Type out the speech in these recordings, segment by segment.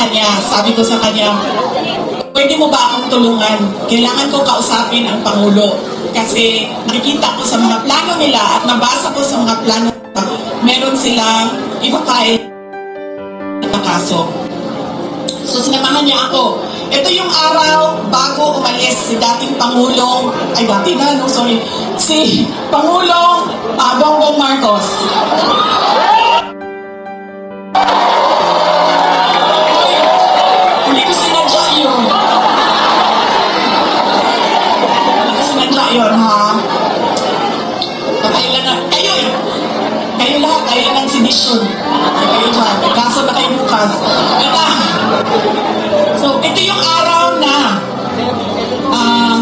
kanya, sabi ko sa kanya, pwede mo ba akong tulungan? Kailangan ko kausapin ang Pangulo. Kasi nakikita ko sa mga plano nila at nabasa ko sa mga plano nila, meron silang i-file na kaso. So sinamahan niya ako. Ito yung araw bago umalis si dating Pangulong, si Pangulong Bongbong Marcos. Hindi ko sinadya yun. Yun, ha? Kayo lahat, kayo ng sedisyon. Kayo dyan, kaso na kayo bukas. So, ito yung araw na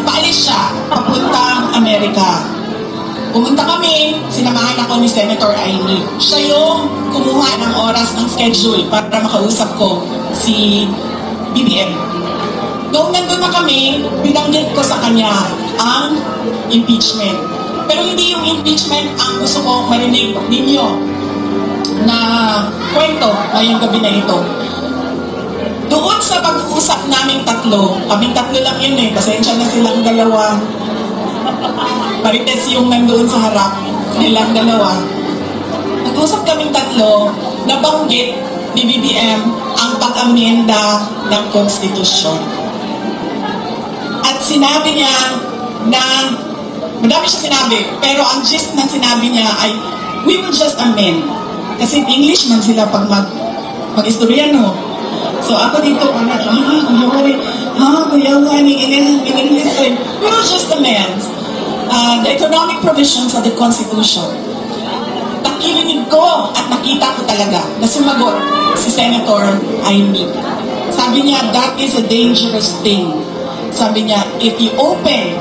paalis siya, papuntang Amerika. Pumunta kami, sinamahan ako ni Senator Amy. Siya yung kumuha ng oras ng schedule para makausap ko si BBM. Noong nandun na kami, binanggit ko sa kanya ang impeachment. Pero hindi yung impeachment ang gusto ko marinig ninyo na kwento ngayong gabi na ito. Doon sa pag-uusap naming tatlo, kaming tatlo lang yun pasensya na silang dalawa. Marites yung nandoon sa harap, nilang dalawa. Nag-uusap kaming tatlo, nabanggit ni BBM ang pag-amyenda ng konstitusyon. At sinabi niya na, madami siya sinabi, pero ang gist na sinabi niya ay, we will just amend. Kasi English man sila pag mag-istorya, no? So ako dito, kuya wani, in English, we will just amend the economic provisions of the Constitution. Nakirinig ko at nakita ko talaga na sumagot si Senator Amy. Sabi niya, that is a dangerous thing. Sabi niya, if you open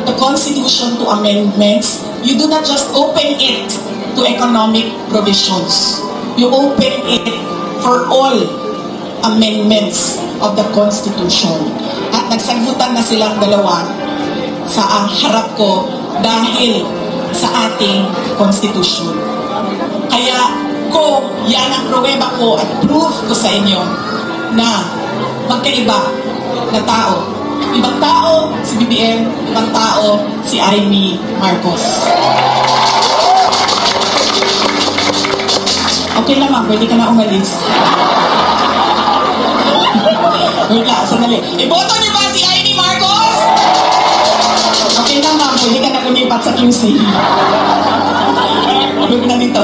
the Constitution to amendments, you do not just open it to economic provisions. You open it for all amendments of the Constitution. At nagsagutan na silang dalawa sa harap ko dahil sa ating Constitution. Kaya yan ang pruweba ko at proof ko sa inyo na magkaiba na tao. Ibang tao si BBM, ibang tao si Amy Marcos. Okay lang ma'am, pwede ka na umalis. Wait lang, sandali. Iboto niyo ba si Amy Marcos? Okay lang ma'am, pwede ka na lumipat sa QC. Huwag na nito.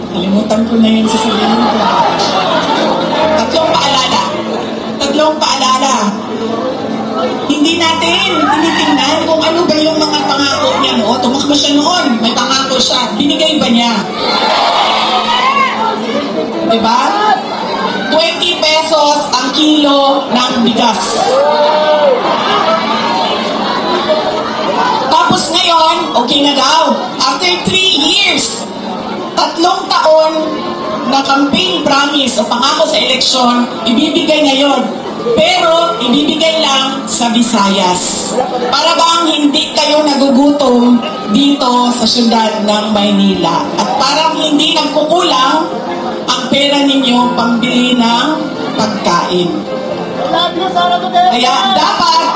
Kalimutan ko na yung sasabihin ko. Tatlong paalala. Hindi natin tinitingnan kung ano ba yung mga pangako niya noon. Tumakbo siya noon, may pangako siya. Binigay ba niya? Diba? 20 pesos ang kilo ng bigas. Tapos ngayon, okay na daw. After 3 years, 3 taon na campaign promise o pangako sa eleksyon, ibibigay ngayon. Pero, ibibigay lang sa Visayas. Para bang hindi kayo nagugutom dito sa syudad ng Maynila. At parang hindi nagkukulang ang pera ninyo pambili ng pagkain. Kaya dapat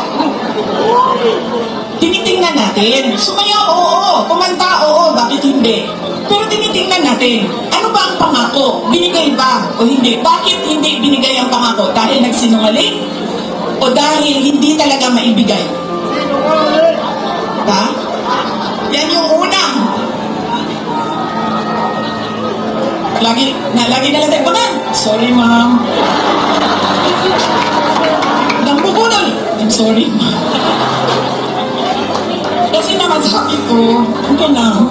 tinitingnan natin. Sumayaw, oo. Kumanta, oo. Bakit hindi? Pero tinitingnan natin, ano ba ang pangako? Binigay ba o hindi? Bakit hindi binigay ang pangako? Dahil nagsinungaling? O dahil hindi talaga maibigay? Diba? Yan yung unang. Lagi na lang tagbangan. Sorry, ma'am. Nambubunol. I'm sorry, ma'am. Kasi naman sabi ko, okay lang.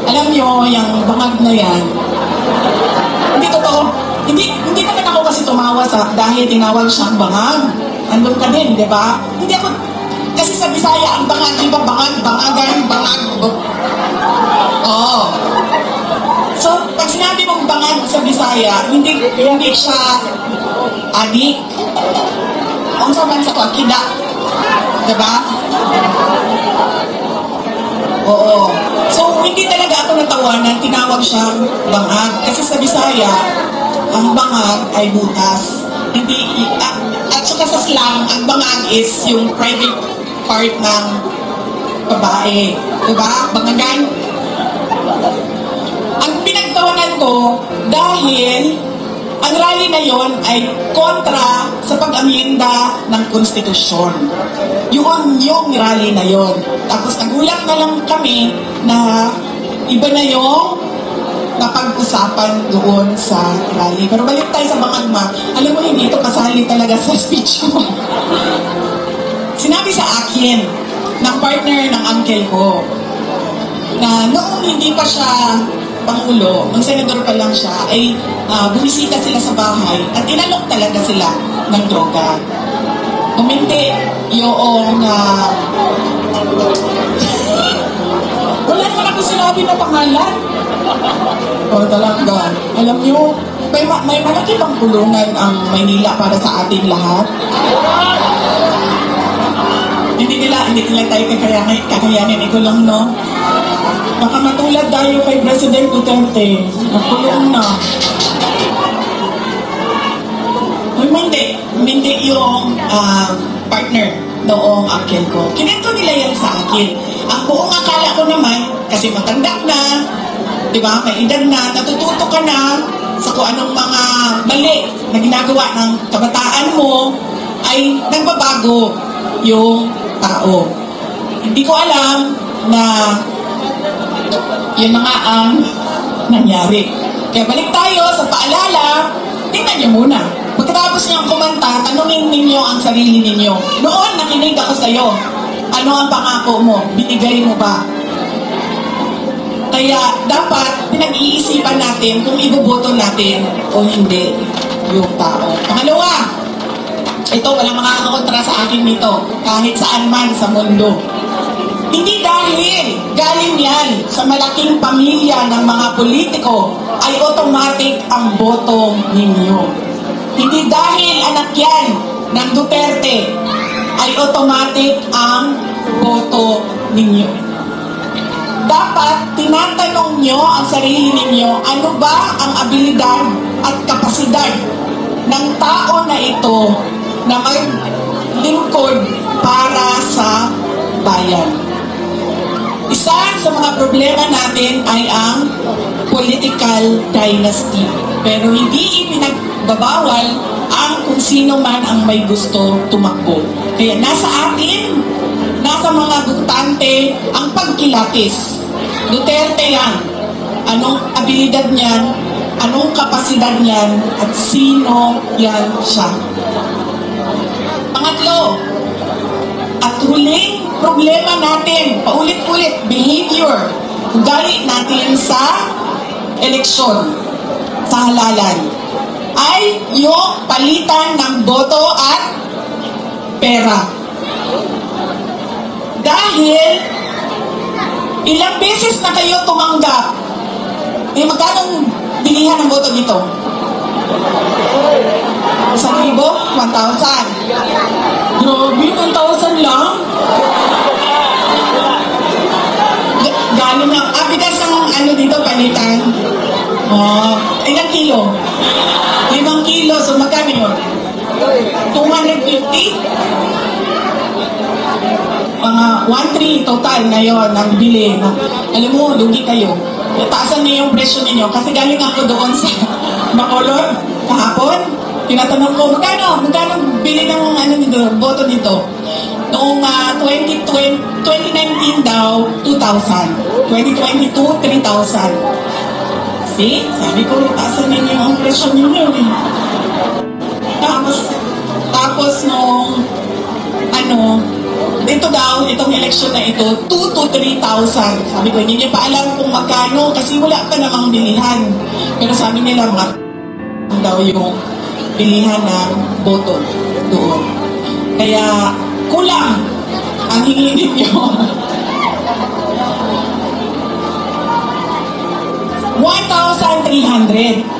Alam nyo, yung bangag na yan, hindi totoo. Hindi naman ako kasi tumawa dahil tinawag siyang bangag. Andun ka din, di ba? Hindi ako. Kasi sa Bisaya, ang bangag, iba bangag, bangagan, bangag. Oo. So, pag sinabi mong bangag sa Bisaya, hindi siya adik. Ang saman sa kakida. Diba? Oo. So, hindi talaga ako natawanan, tinawag siyang bangag. Kasi sa Bisaya, ang bangag ay butas. Hindi, at saka sa slang, ang bangag is yung private part ng babae. Diba? Bangagan. Ang pinagtawanan ko, dahil ang rally na yon ay kontra sa pag-amienda ng konstitusyon. Yun yung rally na yon. Tapos nagulat na lang kami na iba na yung napag-usapan doon sa rally. Pero balik tayo sa Bangagma. Alam mo, hindi ito kasali talaga sa speech ko. Sinabi sa akin ng partner ng uncle ko na noong hindi pa siya Pangulo, nung senador pa lang siya, ay bumisita sila sa bahay at inalok talaga sila ng droga. Kuminti yung wala naman ako sinabi na pangalan. O talaga, alam nyo, may malaki bang kulungan ang Maynila para sa ating lahat? Hindi nila tayo kakayanin. Ito lang, no? Baka matulad tayo kay President Duterte. Nakulong na. Hindi yung partner noong uncle ko. Kinento nila yan sa akin. Ang buong akala ko naman, kasi matanda na, di ba, may edad na, natututo ka na sa kung anong mga mali na ginagawa ng kabataan mo, ay nagbabago yung tao. Hindi ko alam na yun na nga ang nangyari. Kaya balik tayo sa paalala, tingnan niyo muna. Pagkatapos niyang kumanta, tanungin ninyo ang sarili ninyo. Noon, nakinig ako sa'yo. Ano ang pangako mo? Binigay mo ba? Kaya dapat pinag-iisipan natin kung iboboto natin o hindi yung tao. Pangalawa, ito, walang makakakontra sa akin nito, kahit saan man sa mundo. Hindi dahil galing yan sa malaking pamilya ng mga politiko ay automatic ang boto ninyo. Hindi dahil anak yan ng Duterte ay automatic ang boto ninyo. Dapat tinatanong nyo ang sarili ninyo, ano ba ang abilidad at kapasidad ng tao na ito na maglingkod para sa bayan. Isa sa mga problema natin ay ang political dynasty. Pero hindi ipinagbabawal ang kung sino man ang may gusto tumakbo. Kaya nasa atin, nasa mga butante ang pagkilatis. Duterte yan. Anong abilidad niyan? Anong kapasidad niyan? At sino yan siya? Pangatlo, at huling problema natin, paulit-ulit, behavior, ugali natin sa eleksyon, sa halalan, ay yung palitan ng boto at pera. Dahil ilang beses na kayo tumanggap, magkano bilihan ng boto dito? 1,000? 1,000? Grabe, 1,000 lang? Gano'n lang. Bigas ang ano dito, palitan. Ilang kilo? 5 kilo. So, magkano yun? 250? Mga 1,300 total ngayon ang bili. Alam mo, lugi kayo. Taasan niyo yung presyo ninyo. Kasi galing ako doon sa Bacolod kahapon. Tinatanong ko, magkano bili ng boto nito? Noong 2019 daw, 2,000. 2022, 3,000. See? Sabi ko, taasan ninyo ang presyo ninyo. Tapos nung, ito daw, itong election na ito, 2,000 to 3,000. Sabi ko, hindi niya pa alam kung magkano kasi wala pa namang bilihan. Pero sabi nila, daw yung bilihan ng boto doon. Kaya, kulang ang hingi ninyo. 1,300.